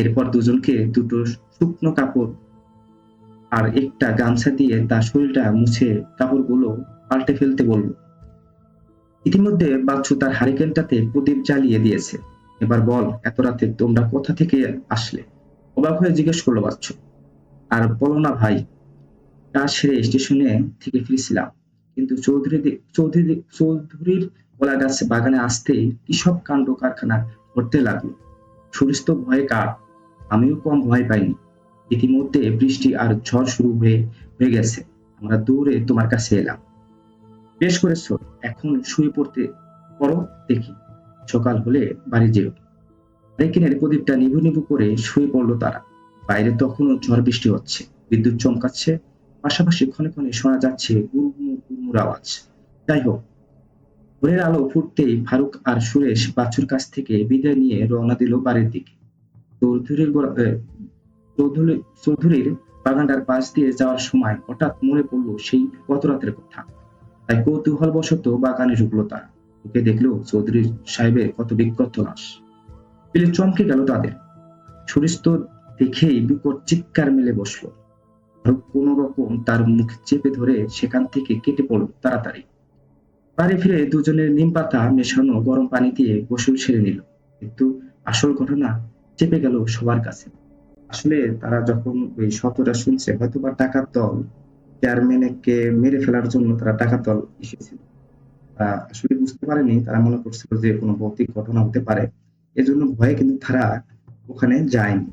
এরপর দুজনকে 2টো শুকনো কাপড় আর একটা গামছা দিয়ে তার শরীরটা মুছে কাপড়গুলো পাল্টে ফেলতে বলল। ইতিমধ্যে বাচ্চু তার হারিকেনটাতে প্রদীপ জ্বালিয়ে দিয়েছে। এবার বল, এত রাতে তোমরা কোথা থেকে আসলে? অবাক হয়ে জিজ্ঞেস করলো বাচ্চু। আর বলো না ভাই, কাজ সেরে স্টেশনে থেকে ফিরছিলাম, কিন্তু চৌধুরীর কলা গাছ বাগানে আসতেই কি সব কাণ্ড কারখানা ঘটতে লাগলো। সুরিস তো ভয়ে কাঠ, আমিও কম ভয় পাইনি। ইতিমধ্যে বৃষ্টি আর ঝড় শুরু হয়ে গেছে। আমরা দৌড়ে তোমার কাছে এলাম। বেশ করেছো, এখন শুয়ে পড়তে পড়ো দেখি, সকাল হলে বাড়ি যেও। হারিকেনের প্রদীপটা নিভু নিভু করে শুয়ে পড়লো তারা। বাইরে তখনও ঝড় বৃষ্টি হচ্ছে, বিদ্যুৎ চমকাচ্ছে, পাশাপাশি ক্ষণে ক্ষণে শোনা যাচ্ছে গুড়মুড় গুড়মুড় আওয়াজ। যাই হোক, ভোরের আলো ফুটতেই ফারুক আর সুরেশ বাচ্চুর কাছ থেকে বিদায় নিয়ে রওনা দিল বাড়ির দিকে। চৌধুরীর চৌধুরীর বাগানটার পাশ দিয়ে যাওয়ার সময় হঠাৎ মনে পড়লো সেই গত রাতের কথা। তাই কৌতূহলবশত বাগানে ঢুকলো তারা। ঢুকে দেখলো চৌধুরী সাহেবের কত বিক্ষত লাশ। পেলে চমকে গেল তাদের। সুরেশ তো দেখেই বিকট চিৎকার মেলে বসলো। ফারুক কোনো রকম তার মুখ চেপে ধরে সেখান থেকে কেটে পড়ল তাড়াতাড়ি। বাড়ি ফিরে দুজনের নিম পাতা মেশানো গরম পানি দিয়ে গোসল সেরে নিল। কিন্তু আসল ঘটনা চেপে গেল সবার কাছে। আসলে তারা যখন ওই শব্দটা শুনছে, হয়তোবা ডাকাত দল চেয়ারম্যানকে মেরে ফেলার জন্য তারা ডাকাত দল এসেছিল। আসলে বুঝতে পারেনি, তারা মনে করছিল যে কোনো ভৌতিক ঘটনা হতে পারে, এজন্য ভয়ে কিন্তু তারা ওখানে যায়নি।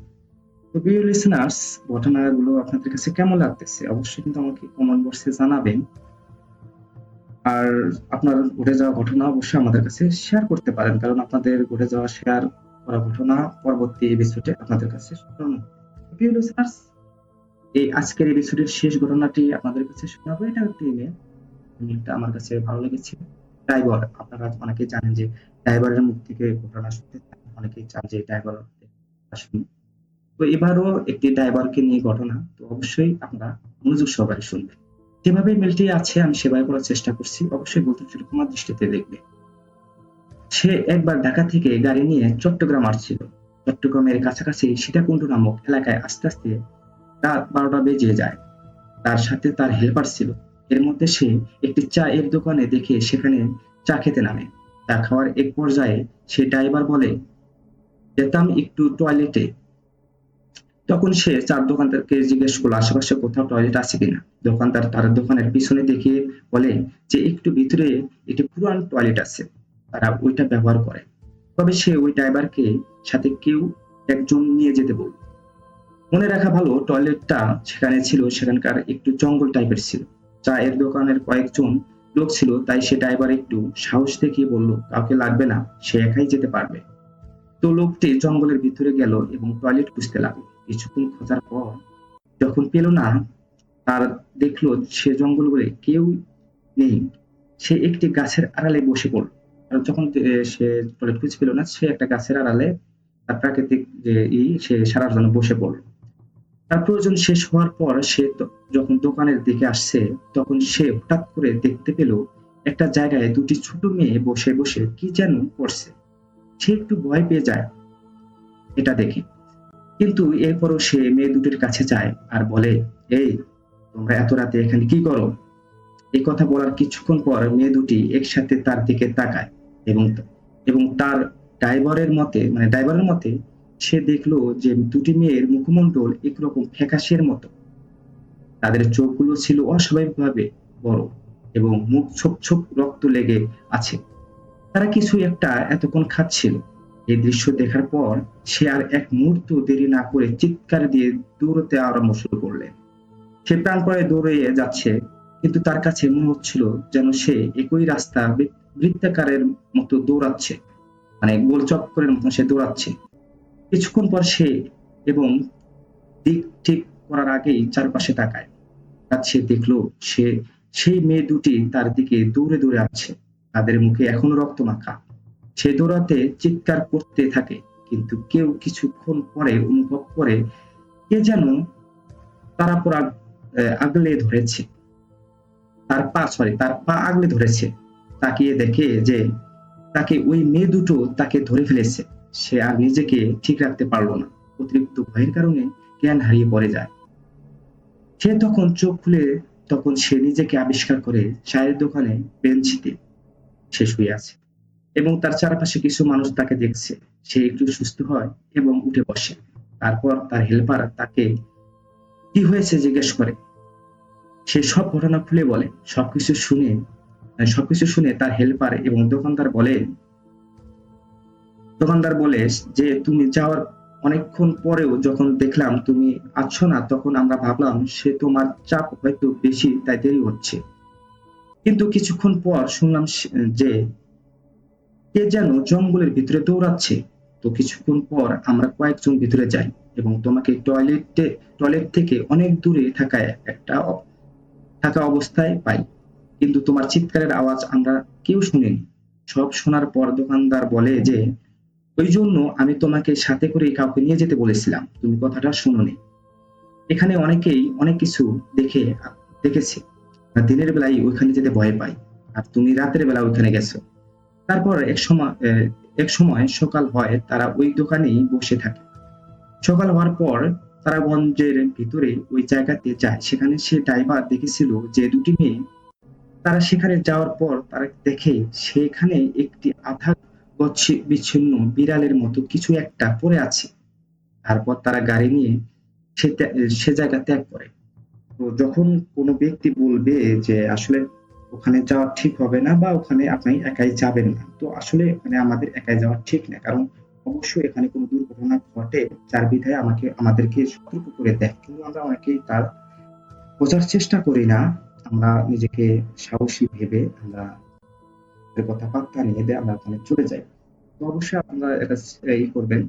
তো প্রিয় লিসেনার্স, ঘটনাগুলো আপনাদের কাছে কেমন লাগতেছে অবশ্যই কিন্তু আমাকে কমেন্ট বক্সে জানাবেন। আর আপনার ঘটে যাওয়া ঘটনা অবশ্যই আমাদের কাছে শেয়ার করতে পারেন, কারণ আপনাদের ঘটে যাওয়া শেয়ার করা ঘটনা পরবর্তী এপিসোডে আপনাদের কাছে শোনানো হবে। প্রিয় লিসেনার্স, এই আজকের এপিসোডের শেষ ঘটনাটি আপনাদের কাছে শোনাবো। এটা একটি ইমেল, ইমেলটা আমার কাছে ভালো লেগেছে। ড্রাইভার, আপনারা অনেকেই জানেন যে ড্রাইভারের মুখ থেকে ঘটনা শুনতে চান, অনেকেই চান যে ড্রাইভার শুনি। তো এবারও একটি ড্রাইভারকে নিয়ে ঘটনা, তো অবশ্যই আপনারা মনোযোগ সহকারে শুনবেন। যেভাবে মেলটি আছে আমি সেভাবে করার চেষ্টা করছি, অবশ্যই বলতে ক্ষমার দৃষ্টিতে দেখবে। সে একবার ঢাকা থেকে গাড়ি নিয়ে চট্টগ্রাম আসছিল। চট্টগ্রামের কাছাকাছি সীতাকুণ্ড নামক এলাকায় আস্তে আস্তে রাত 12টা বেজে যায়। তার সাথে তার হেল্পার ছিল। এর মধ্যে সে একটি চা এর দোকানে দেখে সেখানে চা খেতে নামে। চা খাওয়ার এক পর্যায়ে সে ড্রাইভার বলে, যেতাম একটু টয়লেটে। তখন সে চার দোকানদারকে জিজ্ঞেস করলো আশেপাশে কোথাও টয়লেট আছে কিনা। দোকানদার তার দোকানের পিছনে দেখিয়ে বলে যে একটু ভিতরে একটি পুরান টয়লেট আছে, তারা ওইটা ব্যবহার করে। তবে সে ওই ড্রাইভারকে সাথে কেউ একজন নিয়ে যেতে বলল। মনে রাখা ভালো, টয়লেটটা সেখানে ছিল, সেখানকার একটু জঙ্গল টাইপের ছিল। চায়ের দোকানের কয়েকজন লোক ছিল, তাই সে ড্রাইভার একটু সাহস দেখিয়ে বলল কাউকে লাগবে না, সে একাই যেতে পারবে। তো লোকটি জঙ্গলের ভিতরে গেল এবং টয়লেট খুঁজতে লাগলো। কিছুক্ষণ খোঁজার পর যখন পেল না, তার দেখলো সে জঙ্গল বলে কেউ নেই। সে একটি গাছের আড়ালে বসে পড়ল। আর যখন সে টয়লেট খুঁজে পেল না, সে একটা গাছের আড়ালে তার প্রাকৃতিক যে সে সারার জন্য বসে পড়ল। তার প্রয়োজন শেষ হওয়ার পর সে যখন দোকানের দিকে আসছে, তখন সে হঠাৎ করে দেখতে পেল একটা জায়গায় দুটি ছোট মেয়ে বসে বসে কি যেন করছে। সে একটু ভয় পেয়ে যায় এটা দেখে, কিন্তু এরপরও সে মেয়ে দুটির কাছে যায় আর বলে, এই তোমরা এত রাতে এখানে কি করো? এই কথা বলার কিছুক্ষণ পর মেয়ে দুটি একসাথে তার দিকে তাকায়, এবং এবং তার ড্রাইভারের মতে সে দেখলো যে দুটি মেয়ের মুখমণ্ডল একরকম ফ্যাকাশের মতো। তাদের চোখগুলো ছিল অস্বাভাবিকভাবে বড় এবং মুখ ছোপ ছোপ রক্ত লেগে আছে। তারা কিছু একটা এতক্ষণ খাচ্ছিল। এই দৃশ্য দেখার পর সে আর এক মুহূর্ত দেরি না করে চিৎকার দিয়ে দৌড়তে আরম্ভ শুরু করলেন। সে প্রাণপণে দৌড়ে যাচ্ছে, কিন্তু তার কাছে মনে হচ্ছিল যেন সে একই রাস্তা বৃত্তাকারের মতো দৌড়াচ্ছে, মানে গোল চক্করের মতো সে দৌড়াচ্ছে। কিছুক্ষণ পর সে এবং দিক ঠিক করার আগেই চারপাশে তাকায়, আর সে দেখলো সে সেই মেয়ে দুটি তার দিকে দৌড়ে দৌড়ে আসছে। তাদের মুখে এখনো রক্ত মাখা। সে দৌড়াতে চিৎকার করতে থাকে, কিন্তু কেউ কিছুক্ষণ পরে অনুভব করে কে যেন তার উপর আগলে ধরেছে, তার পা আগলে ধরেছে। তাকিয়ে দেখে যে তাকে ওই মেয়ে দুটো তাকে ধরে ফেলেছে। সে আর নিজেকে ঠিক রাখতে পারলো না। অতিরিক্ত ভয়ের কারণে জ্ঞান হারিয়ে পড়ে যায়। সে তখন চোখ খুলে তখন সে নিজেকে আবিষ্কার করে চায়ের দোকানে বেঞ্চিতে সে শুয়ে আছে, এবং তার চারপাশে কিছু মানুষ তাকে দেখছে। সে একটু সুস্থ হয় এবং উঠে বসে। তারপর তার হেল্পার তাকে কি হয়েছে জিজ্ঞেস করে। সে সব ঘটনা খুলে বলে। সবকিছু শুনে তার হেল্পার এবং দোকানদার বলে যে তুমি যাওয়ার অনেকক্ষণ পরেও যখন দেখলাম তুমি আছো না, তখন আমরা ভাবলাম সে তোমার চাপ হয়তো বেশি, তাই দেরি হচ্ছে। কিন্তু কিছুক্ষণ পর শুনলাম যে কে যেন জঙ্গলের ভিতরে দৌড়াচ্ছে। তো কিছুক্ষণ পর আমরা কয়েকজন ভিতরে যাই এবং তোমাকে টয়লেট থেকে অনেক দূরে থাকা অবস্থায় পাই, কিন্তু তোমার চিৎকারের আওয়াজ আমরা কেউ শুনিনি। সব শোনার পর দোকানদার বলে যে ওই জন্য আমি তোমাকে সাথে করে কাউকে নিয়ে যেতে বলেছিলাম, তুমি কথাটা শোনোনি। এখানে অনেকেই অনেক কিছু দেখেছে। দিনের বেলায় ওইখানে যেতে ভয় পাই, আর তুমি রাতের বেলা ওইখানে গেছো। তারপর এক সময় সকাল হয়, তারা ওই দোকানেই বসে থাকে। সকাল হওয়ার পর তারা গঞ্জের ভিতরে ওই জায়গাতে যায়। সেখানে সে ড্রাইভার দেখেছিল যে দুটি মেয়ে। তারা সেখানে যাওয়ার পর তারা দেখে সেখানে একটি আধা বিচ্ছিন্ন বিড়ালের মতো কিছু একটা পড়ে আছে। তারপর তারা গাড়ি নিয়ে সে জায়গা ত্যাগ করে। তো যখন কোনো ব্যক্তি বলবে যে আসলে ওখানে যাওয়া ঠিক হবে না বা ওখানে আপনি একাই যাবেন না, তো আসলে ওখানে আমাদের একাই যাওয়া ঠিক না, কারণ অবশ্যই এখানে কোনো দুর্ঘটনা ঘটে যার বিধায় আমাদেরকে সতর্ক করে দেয়, কিন্তু আমরা অনেকেই তার বোঝার চেষ্টা করি না। আমরা নিজেকে সাহসী ভেবে আমরা এর কথা পাত্তা নিয়ে দিয়ে আমরা ওখানে চলে যাই। তো অবশ্যই আপনারা এটা করবেন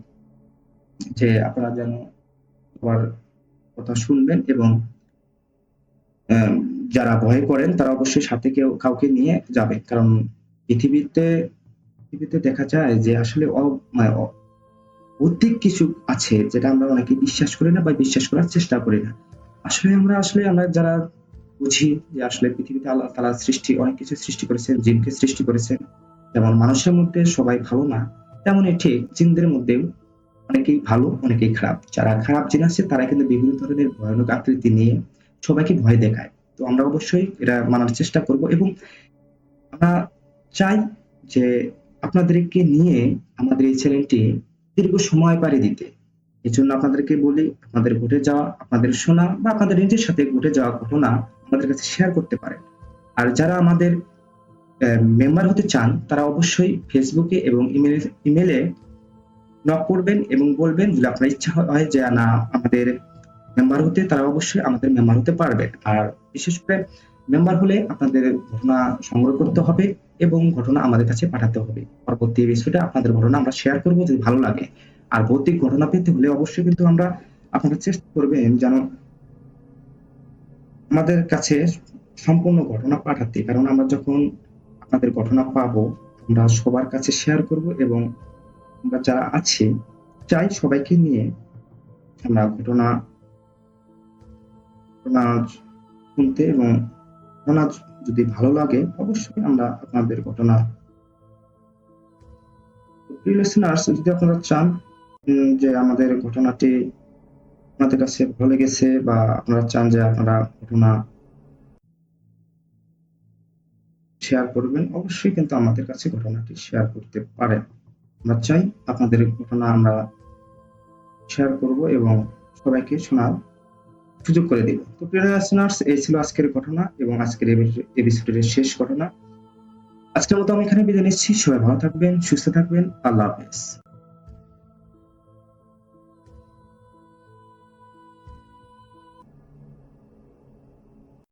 যে আপনারা যেন সবার কথা শুনবেন, এবং আহ, যারা ভয় করেন তারা অবশ্যই সাথে কাউকে নিয়ে যাবে, কারণ পৃথিবীতে পৃথিবীতে দেখা যায় যে আসলে অধিক কিছু আছে যেটা আমরা অনেকে বিশ্বাস করি না বা বিশ্বাস করার চেষ্টা করি না। আসলে আমরা যারা বুঝি যে আসলে পৃথিবীতে আল্লাহ তাআলা অনেক কিছু সৃষ্টি করেছেন, জিনকে সৃষ্টি করেছেন। যেমন মানুষের মধ্যে সবাই ভালো না, তেমনই ঠিক জিনদের মধ্যেও অনেকেই ভালো, অনেকেই খারাপ। যারা খারাপ জিন আছে তারা কিন্তু বিভিন্ন ধরনের ভয়ানক আকৃতি নিয়ে সবাইকে ভয় দেখায়। তো আমরা অবশ্যই এটা মানার চেষ্টা করব, এবং আমরা চাই যে আপনাদেরকে নিয়ে আমাদের এই চ্যানেলটি দীর্ঘ সময় পাড়ি দিতে। এজন্য আপনাদেরকে বলি, আপনাদের ঘটে যাওয়া, আপনাদের শোনা বা আপনাদের নিজের সাথে ঘটে যাওয়া ঘটনা আমাদের কাছে শেয়ার করতে পারেন। আর যারা আমাদের মেম্বার হতে চান তারা অবশ্যই ফেসবুকে এবং ইমেলে নক করবেন এবং বলবেন যদি আপনার ইচ্ছা হয় যে না আমাদের মেম্বার হতে, তারা অবশ্যই আমাদের মেম্বার হতে পারবেন। আর বিশেষ করে মেম্বার হলে আপনাদের ঘটনা সংগ্রহ করতে হবে এবং ঘটনা আমাদের কাছে পাঠাতে হবে। পরবর্তী এপিসোডে আপনাদের ঘটনা আমরা শেয়ার করব যদি ভালো লাগে। আর ভৌতিক ঘটনা পেতে হলে অবশ্যই কিন্তু আমরা আপনারা চেষ্টা করবেন যেন আমাদের কাছে সম্পূর্ণ ঘটনা পাঠাতে, কারণ আমরা যখন আপনাদের ঘটনা পাবো, আমরা সবার কাছে শেয়ার করব এবং আমরা যারা আছি চাই সবাইকে নিয়ে আমরা ঘটনা ঘটনা শুনতে এবং ঘটনা যদি ভালো লাগে অবশ্যই আমরা আপনাদের ঘটনা লিসেনার্স যদি আপনারা চান যে আমাদের ঘটনাটি আপনাদের কাছে ভালো লেগেছে বা আপনারা চান যে আপনারা ঘটনা শেয়ার করবেন, অবশ্যই কিন্তু আমাদের কাছে ঘটনাটি শেয়ার করতে পারেন। আমরা চাই আপনাদের ঘটনা আমরা শেয়ার করব এবং সবাইকে শোনার সুযোগ করে দেব। তো প্রিয় লিসেনার্স, এই ছিল আজকের ঘটনা এবং আজকের এপিসোডের শেষ ঘটনা। আজকের মতো আমি এখানে বিদায় নিচ্ছি। সবাই ভালো থাকবেন, সুস্থ থাকবেন। আল্লাহ হাফেজ।